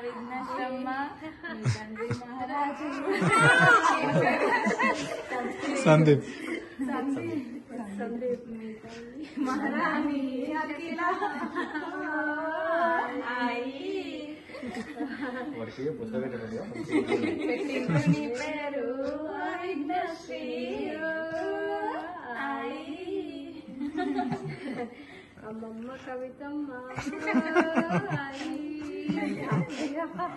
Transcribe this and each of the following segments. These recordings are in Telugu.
విఘ్నేశ్వరమ్మ తండ్రి మహారాజు సందీప్ సందీప్ మహారాణి అఖిల పెట్టింది పేరు విఘ్నశ్రీ అమ్మమ్మ కవితమ్మ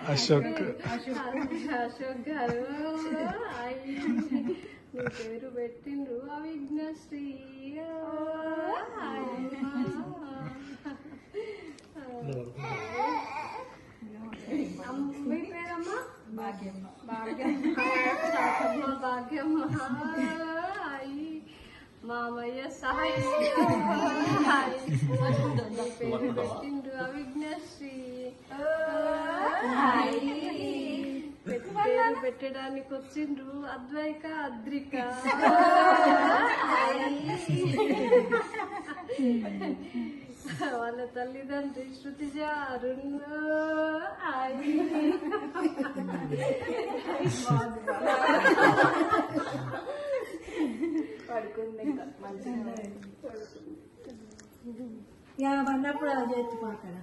అశోక్ గారు మీ పేరు పెట్టిండ్రు విఘ్నశ్రీ మీ పేరమ్మా భాగ్యమ్మ భాగ్యమ్మ మామయ్య సహాయ పేరు పెట్టిండ్రు విఘ్నశ్రీ పేరు పెట్టడానికి వచ్చిండ్రు అద్వైక అద్రిక వాళ్ళ తల్లిదండ్రి శృతిజ అరుణ్ పడుకుంది ఇక పడినప్పుడు అది ఎత్తుకోకడ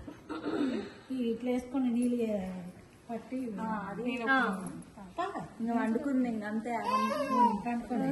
ఇట్లా వేసుకుని నీళ్ళు పట్టి నువ్వు వండుకుంది అంతే పండుకొని